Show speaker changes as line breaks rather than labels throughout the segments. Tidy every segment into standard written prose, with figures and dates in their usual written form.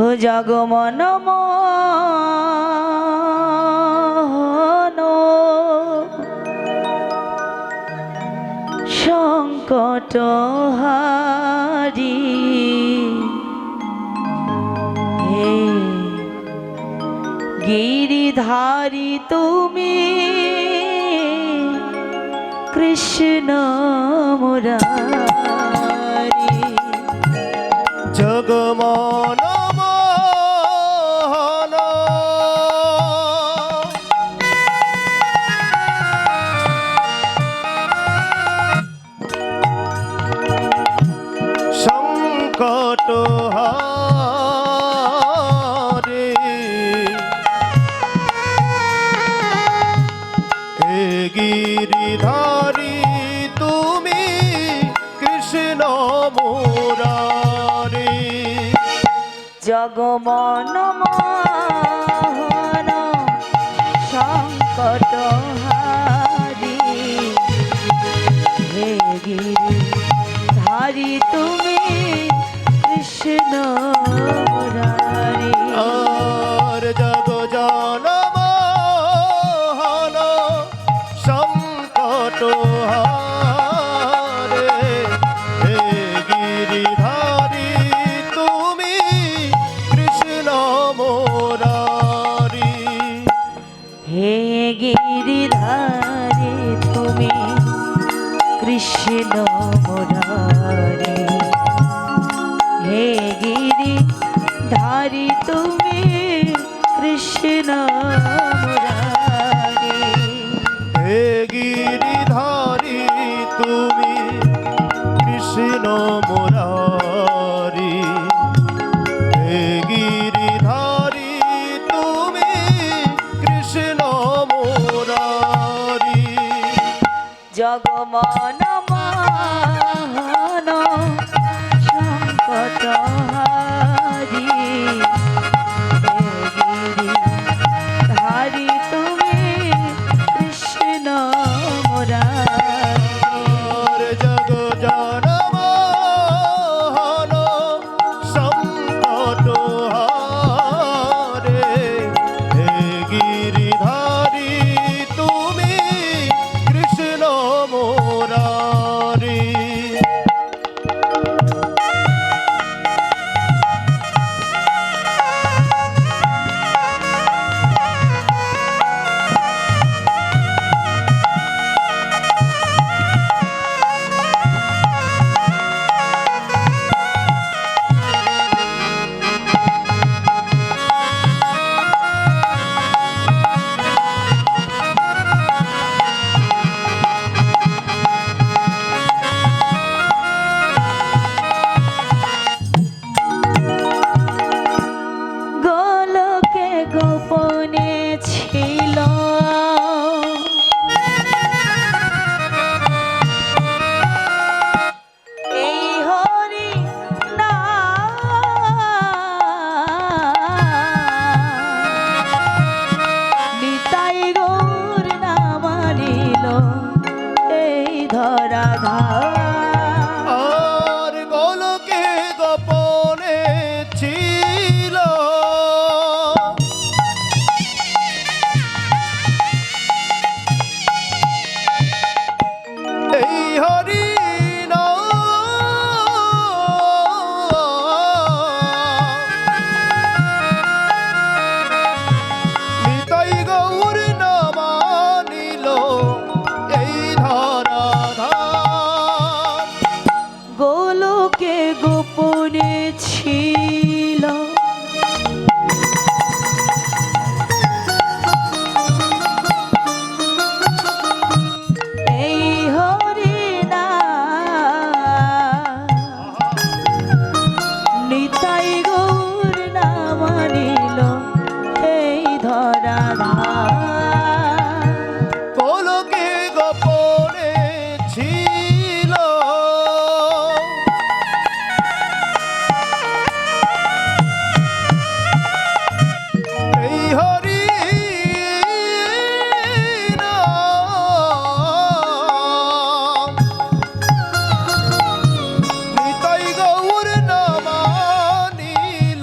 জগমন মোহন সংকট হারি হে গিরিধারী তুমি কৃষ্ণ মুরারি
জগমন মোহন সংকট হারে হে গিরিধারী তুমি কৃষ্ণ মুরারি
জগমন মোহন সংকট হারি হে গিরিধারী তুমি কৃষ্ণ মুরারি
আর জগ জনমোহন সংকট হারে হে গিরিধারী তুমি কৃষ্ণ মুরারি
হে গিরিধারী তুমি কৃষ্ণ মুরারি হে গিরিধারী তুমি কৃষ্ণ মুরারি
হে গিরিধারী তুমি কৃষ্ণ মুরারি হে গিরিধারী তুমি কৃষ্ণ মুরারি
জগমন মোহন সংকট হারি হে গিরিধারী তুমি কৃষ্ণ মুরারি
আর জগ জনমোহন সংকট হারে হে গিরিধারী তুমি কৃষ্ণ মুরারি
গোলকে গোপনে ছিল এই হরি নিতাই গৌর নামালিল এই ধরা
আর গোলকে গোপনে ছিল এই হরি নিতাই গৌর নামানিল এই ধরা
গোলকে গোপনে ছিল এই হরিনা নিতাই গৌর নামানিল এই ধরা
গোলকে গোপনে ছিল এই হরি নিতাই গৌর নামানিল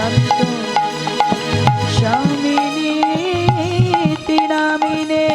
শান্ত স্বামিনী নামিনে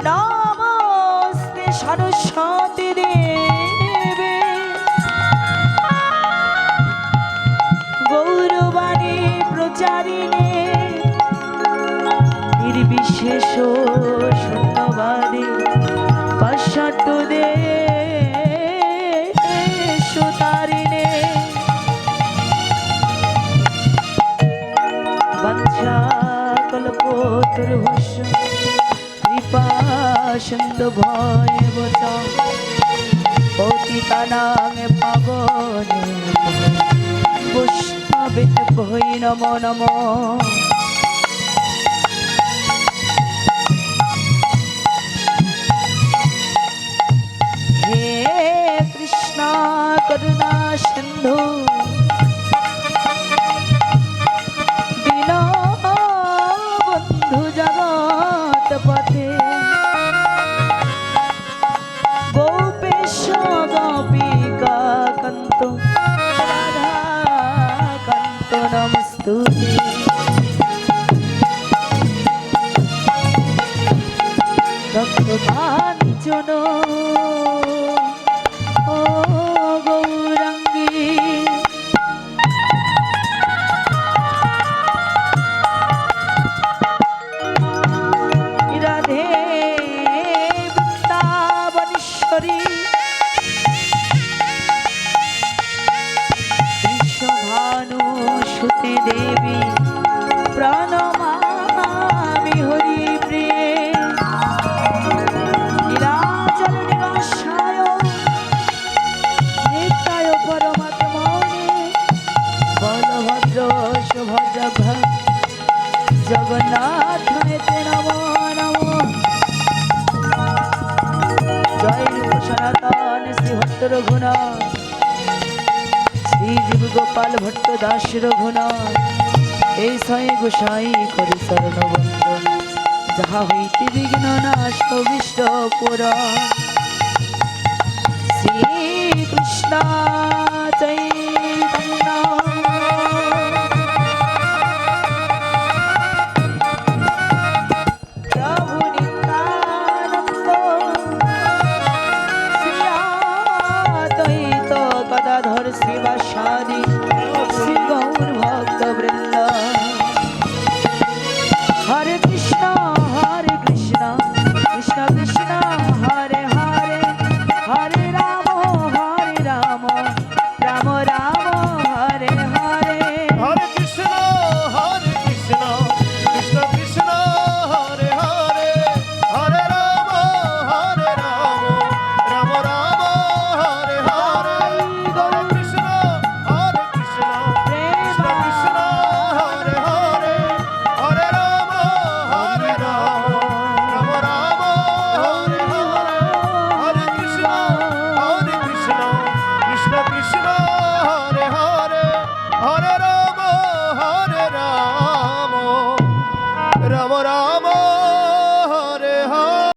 নমস্তে সরস্বতী দেবে গৌরবাণী প্রচারিণে নির্বিশেষ শূন্যবাদী পাশ্চাত্য দেশতারিণে বাঞ্ছা কল্পতরুভস্য কৃপা সিন্ধু ভয়বচ পতিতানাং পাবনে বৈষ্ণবে ভৈ নমো নমো। হে কৃষ্ণ করুণা সিন্ধু দীনবন্ধু জগৎ পথে গোপেশ গোপিকা কান্ত রাধা কান্ত নমস্তুতে। রক্তকাঞ্চন ও গৌরাঙ্গী রাধে বৃন্দাবনেশ্বরী বিশ্বভানু সুতে দেবী প্রণমামি হরি প্রিয়ে নীলাচল নিবাসায় নিত্যায় পরমাত্মনে বলভদ্র সুভদ্র জগন্নাথ এতে নমো নমো। জয় রূপ সনাতন শ্রী ভট্ট রঘুনাথ শ্রী জীব গোপাল ভট্ট দাস রঘুনাথ এই সাই গোসাই করি শরণ বন্দন যাহা হইতে বিঘ্ন নাশ বিষ্ট পুরাণ। শ্রীকৃষ্ণ চৈতন্য প্রভু নিত্যানন্দ শ্রী অদ্বৈত গদাধর শ্রীবাসাদি শ্রী গৌর ভক্ত বৃন্দ। হরে কৃষ্ণ কৃষ্ণ কৃষ্ণ হরে হরে হরে রাম রাম রাম হরে হরে।
হরে কৃষ্ণ কৃষ্ণ কৃষ্ণ হরে হরে হরে রাম রাম রাম হরে হরে। হরে কৃষ্ণ কৃষ্ণ কৃষ্ণ কৃষ্ণ হরে হরে হরে রাম রাম রাম হরে হরে। হরে কৃষ্ণ কৃষ্ণ কৃষ্ণ কৃষ্ণ হরে হরে হরে রাম রাম রাম